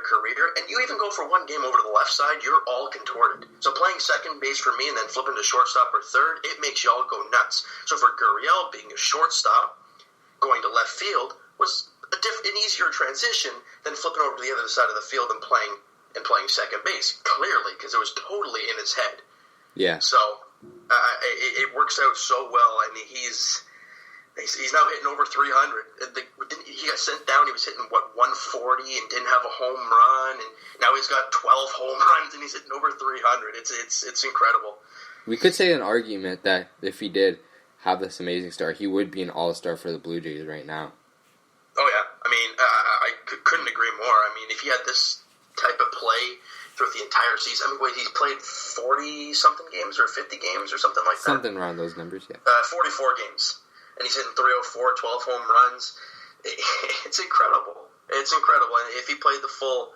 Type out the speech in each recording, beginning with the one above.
their career, and you even go for one game over to the left side, you're all contorted. So playing second base for me and then flipping to shortstop or third, it makes y'all go nuts. So for Gurriel, being a shortstop, going to left field was an easier transition than flipping over to the other side of the field and playing second base, clearly, because it was totally in his head. Yeah. So it works out so well. I mean, he's now hitting over 300. He got sent down. He was hitting, 140 and didn't have a home run. And now he's got 12 home runs and he's hitting over 300. It's incredible. We could say an argument that if he did have this amazing start, he would be an all-star for the Blue Jays right now. Oh, yeah. I mean, I couldn't agree more. I mean, if he had this type of play throughout the entire season, I mean, he's played 40-something games or 50 games or something like that. Something around those numbers, yeah. 44 games. And he's hitting 304, 12 home runs. It's incredible. It's incredible. And if he played the full,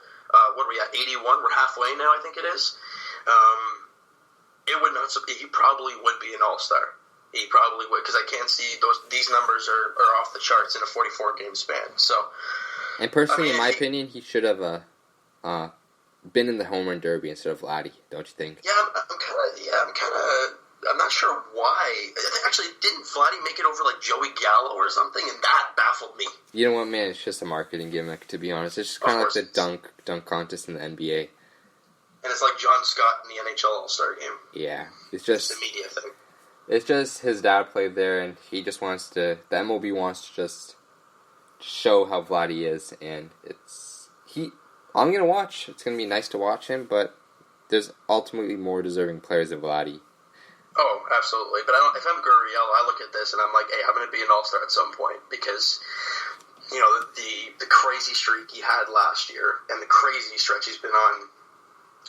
what are we at, 81? We're halfway now, I think it is. It would not. He probably would be an all-star. He probably would, because I can't see these numbers are off the charts in a 44-game span. So, and personally, in my opinion, he should have been in the home run derby instead of Vladdy. Don't you think? Yeah, I'm not sure why. Actually, didn't Vladdy make it over like Joey Gallo or something? And that baffled me. You know what, man? It's just a marketing gimmick, to be honest. It's just kind of like the dunk contest in the NBA. And it's like John Scott in the NHL All-Star Game. Yeah, it's just the media thing. It's just his dad played there, and he just wants to. The MLB wants to just show how Vladdy is, and I'm gonna watch. It's gonna be nice to watch him, but there's ultimately more deserving players than Vladdy. Oh, absolutely. But if I'm Gurriel, I look at this and I'm like, hey, I'm going to be an all-star at some point because, you know, the crazy streak he had last year and the crazy stretch he's been on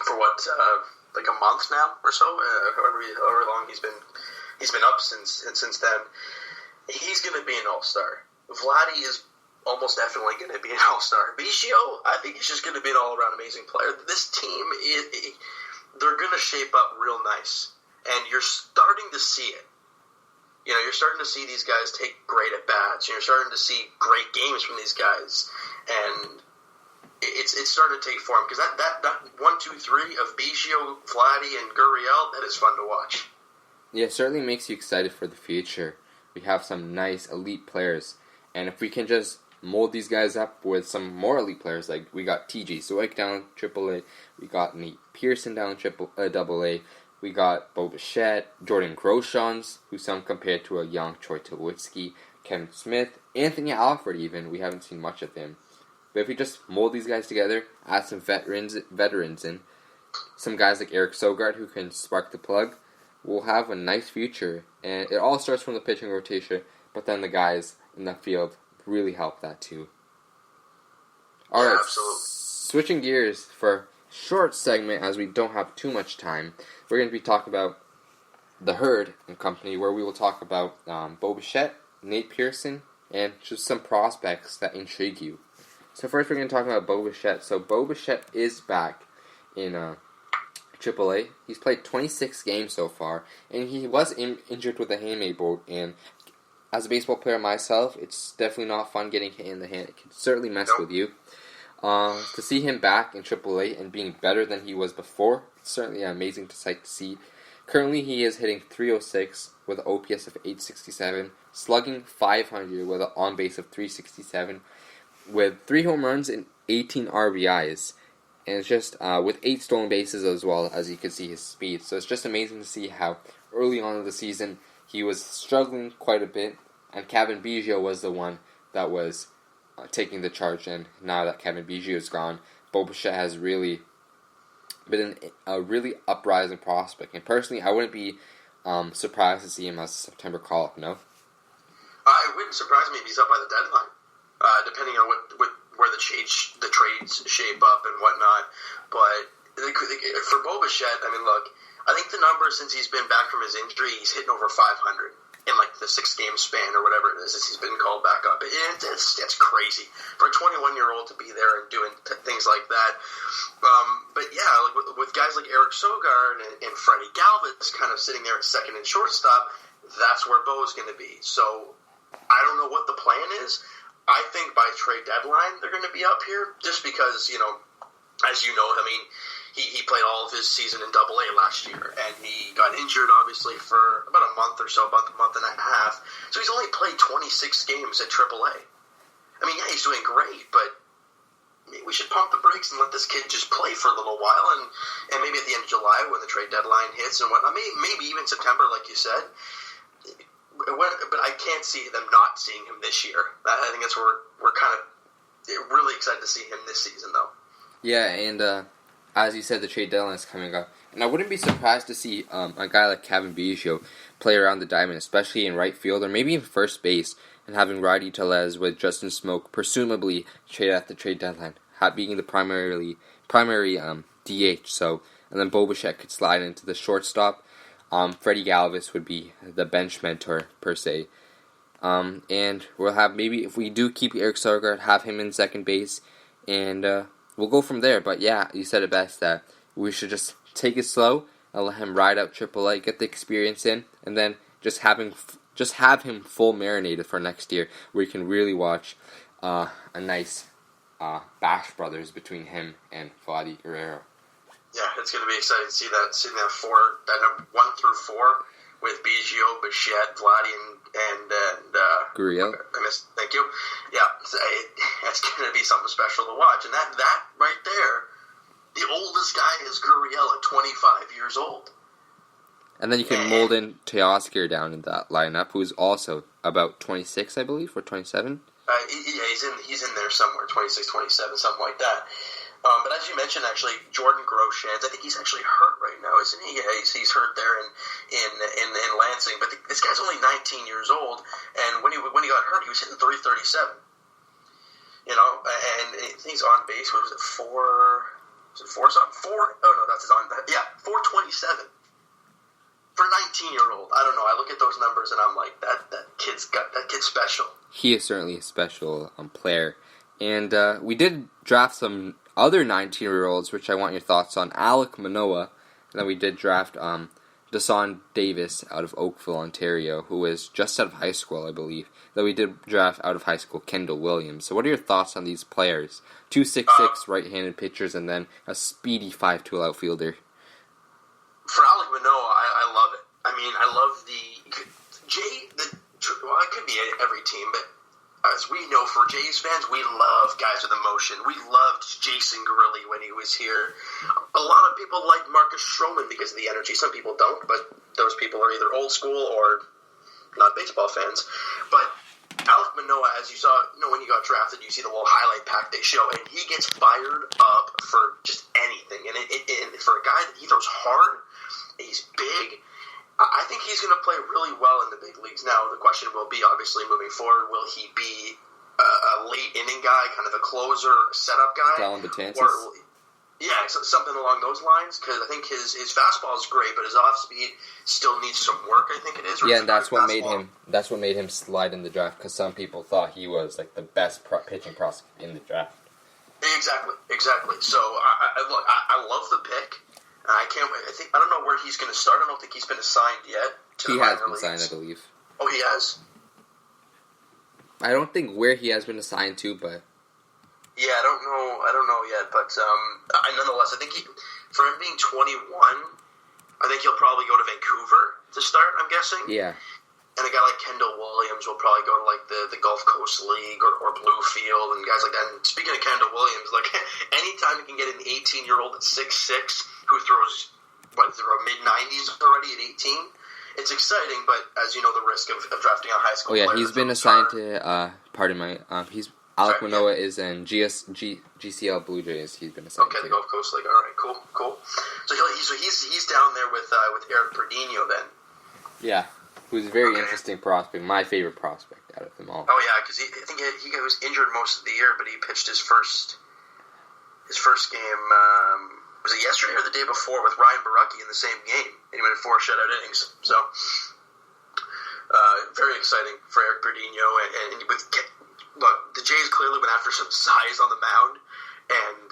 for like a month now or so, however long he's been up since then. He's going to be an all-star. Vladdy is almost definitely going to be an all-star. Biggio, I think he's just going to be an all-around amazing player. This team, they're going to shape up real nice. And you're starting to see it. You know, you're starting to see these guys take great at-bats. You're starting to see great games from these guys. And it's starting to take form. Because that 1, 2, 3 of Biggio, Vladdy, and Gurriel, that is fun to watch. Yeah, it certainly makes you excited for the future. We have some nice elite players. And if we can just mold these guys up with some more elite players, like we got TJ Zeuch down AAA, we got Nate Pearson down AA, we got Bo Bichette, Jordan Groshans, who some compared to a young Troy Tulowitzki, Kevin Smith, Anthony Alford even. We haven't seen much of him. But if we just mold these guys together, add some veterans in, some guys like Eric Sogard who can spark the plug, we'll have a nice future. And it all starts from the pitching rotation, but then the guys in the field really help that too. Alright, yeah, absolutely. Switching gears for short segment as we don't have too much time. We're going to be talking about the Herd and Company, where we will talk about Bo Bichette, Nate Pearson, and just some prospects that intrigue you. So first we're going to talk about Bo Bichette. So Bo Bichette is back in AAA. He's played 26 games so far, and he was injured with a hamate bolt, and as a baseball player myself, it's definitely not fun getting hit in the hand. It can certainly mess with you. To see him back in AAA and being better than he was before, it's certainly an amazing sight to see. Currently, he is hitting .306 with an OPS of 867, slugging .500 with an on-base of .367, with 3 home runs and 18 RBIs. And it's just with 8 stolen bases as well, as you can see his speed. So it's just amazing to see how early on in the season he was struggling quite a bit, and Kevin Biggio was the one that was taking the charge. And now that Kevin Biggio is gone, Bo Bichette has really been a really uprising prospect. And personally, I wouldn't be surprised to see him as a September call-up, no? It wouldn't surprise me if he's up by the deadline, depending on where the trades shape up and whatnot. But for Bo Bichette, I mean, look, I think the number since he's been back from his injury, he's hitting over 500 in like the 6-game span or whatever it is since he's been called back up. It's crazy for a 21-year-old to be there and doing things like that. But yeah, like with guys like Eric Sogard and Freddie Galvis kind of sitting there at second and shortstop, that's where Bo's going to be. So I don't know what the plan is. I think by trade deadline they're going to be up here just because, you know, as you know, I mean, he played all of his season in Double A last year, and he got injured, obviously, for about a month or so, about a month and a half. So he's only played 26 games at Triple A. I mean, yeah, he's doing great, but we should pump the brakes and let this kid just play for a little while, and maybe at the end of July when the trade deadline hits and whatnot, maybe even September, like you said. But I can't see them not seeing him this year. I think that's where we're kind of really excited to see him this season, though. Yeah, and as you said, the trade deadline is coming up. And I wouldn't be surprised to see a guy like Kevin Biggio play around the diamond, especially in right field or maybe in first base, and having Rowdy Tellez with Justin Smoke presumably trade at the trade deadline, being the primary DH. So, and then Bo Bichette could slide into the shortstop. Freddie Galvis would be the bench mentor, per se. And we'll have, maybe, if we do keep Eric Sogard, have him in second base, and we'll go from there. But yeah, you said it best, that we should just take it slow and let him ride out AAA, get the experience in, and then just have him full marinated for next year, where you can really watch a nice Bash Brothers between him and Vladdy Guerrero. Yeah, it's going to be exciting to see that number 1 through 4 with Biggio, Bichette, Vladdy, and Gurriel. Thank you. Yeah, it's going to be something special to watch. And that right there, the oldest guy is Gurriel at 25 years old. And then you can mold in Teoscar down in that lineup, who's also about 26, I believe, or 27. Yeah, he's in there somewhere, 26, 27, something like that. But as you mentioned, actually, Jordan Groshans, I think he's actually hurt right now, isn't he? Yeah, he's hurt there in Lansing. But this guy's only 19 years old, and when he got hurt, he was hitting 337. You know, and he's on base. What was it, 4? Was it 4 something? 4? Oh no, that's his on. Yeah, 427 for a 19-year-old. I don't know. I look at those numbers and I'm like, that kid's special. He is certainly a special player, and we did draft some other 19-year-olds, which I want your thoughts on. Alek Manoah, and then we did draft Dasan Davis out of Oakville, Ontario, who is just out of high school, I believe. Then we did draft out of high school Kendall Williams. So what are your thoughts on these players? 2 6'6" right-handed pitchers, and then a speedy 5'2" outfielder. For Alek Manoah, I love it. I mean, I love well, it could be every team, but as we know, for Jays fans, we love guys with emotion. We loved Jason Grilli when he was here. A lot of people like Marcus Stroman because of the energy. Some people don't, but those people are either old school or not baseball fans. But Alek Manoah, as you saw, when he got drafted, you see the little highlight pack they show, and he gets fired up for just anything. And for a guy that he throws hard, he's big. I think he's going to play really well in the big leagues. Now, the question will be, obviously, moving forward, will he be a late inning guy, kind of a closer, setup guy? Dallin Betances? Yeah, something along those lines, because I think his fastball is great, but his off-speed still needs some work, I think it is. Yeah, and that's what made him slide in the draft, because some people thought he was like the best pitching prospect in the draft. Exactly. So, I love the pick. I can't wait. I don't know where he's going to start. I don't think he's been assigned yet. He has been assigned, I believe. Oh, he has? I don't think where he has been assigned to, but... Yeah, I don't know yet, but nonetheless, I think for him being 21, I think he'll probably go to Vancouver to start, I'm guessing. Yeah. And a guy like Kendall Williams will probably go to, like, the Gulf Coast League or Bluefield and guys like that. And speaking of Kendall Williams, like, anytime you can get an 18-year-old at 6'6", who throws, mid-90s already at 18, it's exciting, but as you know, the risk of drafting a high school player. Oh, yeah, he's been assigned to, Alek Manoah is in GCL Blue Jays. He's been assigned to. Okay, the Gulf Coast League. All right, cool. So he's down there with Eric Perdino then. Yeah. Who's a very interesting prospect, my favorite prospect out of them all. Oh yeah, because I think he was injured most of the year, but he pitched his first game. Was it yesterday or the day before with Ryan Barucki in the same game, and he went 4 shutout innings. So very exciting for Eric Perdino, and look, the Jays clearly went after some size on the mound, and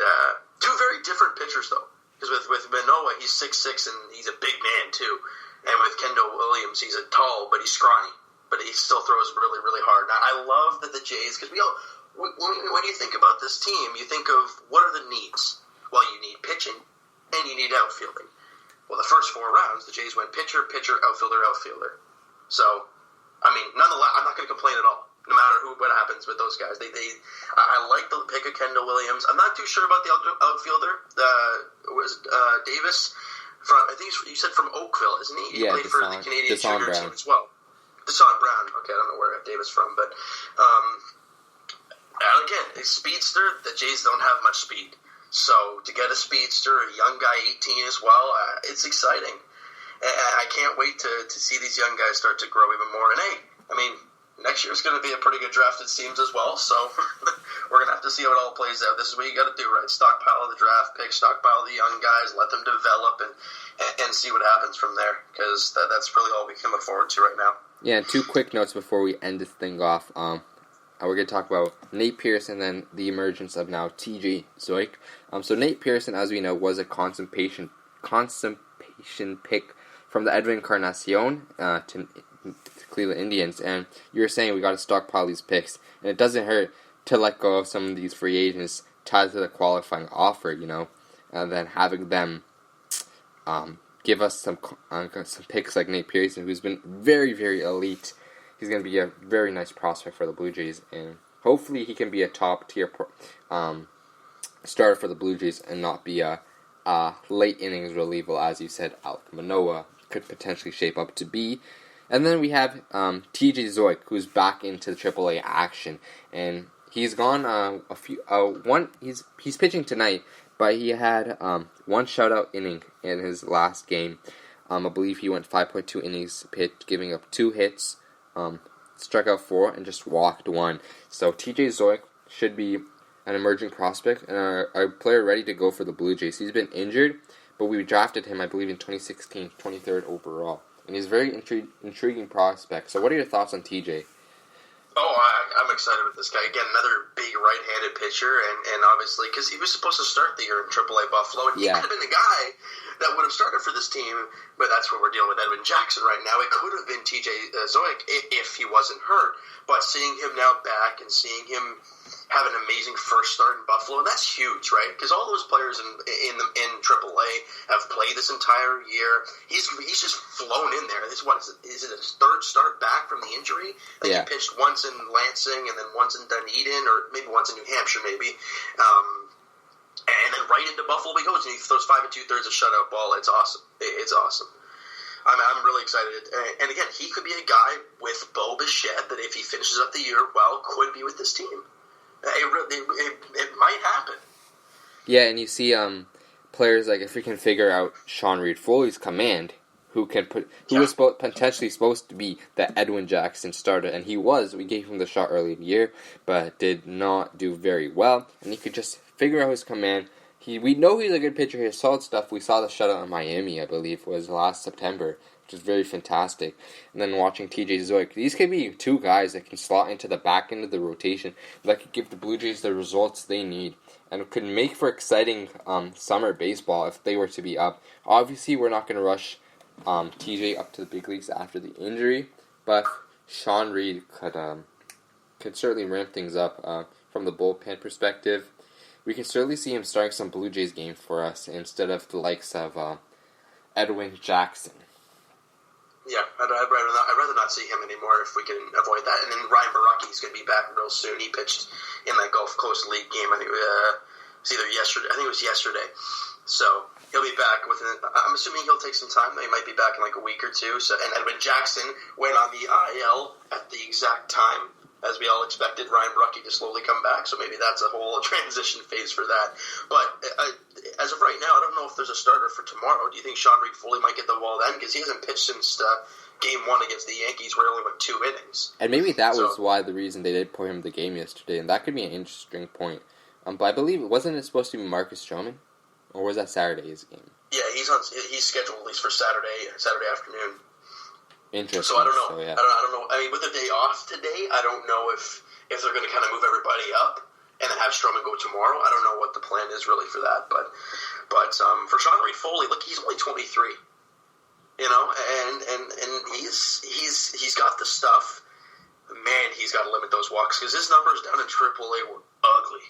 2 very different pitchers though. Because with Manoah, he's 6'6", and he's a big man too. And with Kendall Williams, he's a tall, but he's scrawny. But he still throws really, really hard. Now, I love that the Jays, because when you think about this team, you think of what are the needs? Well, Jays went pitcher, outfielder, outfielder. So, I mean, nonetheless, I'm not going to complain at all, no matter what happens with those guys. I like the pick of Kendall Williams. I'm not too sure about the outfielder. Davis from, I think you said from Oakville, isn't he? He played for the Canadian junior team as well. Deshaun Brown. Okay, I don't know where Davis from, but and again, a speedster. The Jays don't have much speed, so to get a speedster, a young guy, 18 as well, it's exciting. And I can't wait to see these young guys start to grow even more. And hey, I mean, next year's going to be a pretty good draft, it seems, as well. So we're going to have to see how it all plays out. This is what you got to do, right? Stockpile the draft picks, stockpile the young guys, let them develop, and see what happens from there. Because that's really all we can look forward to right now. Yeah, and 2 quick notes before we end this thing off. We're going to talk about Nate Pearson and then the emergence of now TJ Zoik. So Nate Pearson, as we know, was a consumption pick from the Edwin Encarnacion to Cleveland Indians. And you were saying we got to stockpile these picks. And it doesn't hurt to let go of some of these free agents tied to the qualifying offer, and then having them give us some picks like Nate Pearson, who's been very, very elite. He's going to be a very nice prospect for the Blue Jays, and hopefully he can be a top-tier starter for the Blue Jays and not be a late innings reliever, as you said, Alek Manoah could potentially shape up to be. And then we have TJ Zoik, who's back into the AAA action, and he's gone he's pitching tonight, but he had 1 shutout inning in his last game. I believe he went 5.2 innings pitched, giving up 2 hits, struck out 4, and just walked 1. So TJ Zoik should be an emerging prospect and a player ready to go for the Blue Jays. He's been injured, but we drafted him, I believe, in 2016, 23rd overall. And he's a very intriguing prospect. So what are your thoughts on TJ? Oh, I'm excited with this guy. Again, another big right-handed pitcher, and obviously, because he was supposed to start the year in AAA Buffalo, and he could have been the guy that would have started for this team, but that's what we're dealing with Edwin Jackson right now. It could have been TJ Zoik if he wasn't hurt, but seeing him now back and seeing him have an amazing first start in Buffalo, and that's huge, right? Because all those players in AAA have played this entire year. He's just flown in there. Is it his 3rd start back from the injury? He pitched once in Lansing and then once in Dunedin, or maybe once in New Hampshire, maybe. And then right into Buffalo he goes, and he throws 5 2/3 a shutout ball. It's awesome. It's awesome. I'm really excited. And again, he could be a guy with Bo Bichette that if he finishes up the year well, could be with this team. It might happen. Yeah, and you see players like, if we can figure out Sean Reed-Foley's command, who was potentially supposed to be the Edwin Jackson starter, and he was. We gave him the shot early in the year, but did not do very well. And he could just figure out his command. We know he's a good pitcher. He has solid stuff. We saw the shutout in Miami, I believe, was last September, which is very fantastic. And then watching TJ Zoik, these could be 2 guys that can slot into the back end of the rotation that could give the Blue Jays the results they need and could make for exciting summer baseball if they were to be up. Obviously, we're not going to rush TJ up to the big leagues after the injury, but Sean Reed could certainly ramp things up from the bullpen perspective. We can certainly see him starting some Blue Jays games for us instead of the likes of Edwin Jackson. Yeah, I'd rather not see him anymore if we can avoid that. And then Ryan Baracki's going to be back real soon. He pitched in that Gulf Coast League game. I think it was either yesterday. I think it was yesterday. So he'll be back within. I'm assuming he'll take some time. He might be back in like a week or 2. So, and Edwin Jackson went on the IL at the exact time as we all expected Ryan Baracki to slowly come back. So maybe that's a whole transition phase for that. But as of right now, I don't know if there's a starter for tomorrow. Do you think Sean Reed-Foley might get the ball then? Because he hasn't pitched since Game 1 against the Yankees, where he only went 2 innings. And maybe that was why the reason they did put him in the game yesterday, and that could be an interesting point. But I believe, wasn't it supposed to be Marcus Stroman? Or was that Saturday's game? Yeah, he's scheduled at least for Saturday afternoon. Interesting. So I don't know. So, yeah. I don't know. I mean, with the day off today, I don't know if they're going to kind of move everybody up and then have Stroman go tomorrow. I don't know what the plan is really for that. But for Sean Reed-Foley, look, he's only 23. And he's got the stuff. Man, he's got to limit those walks because his numbers down in AAA were ugly.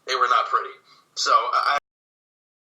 They were not pretty. So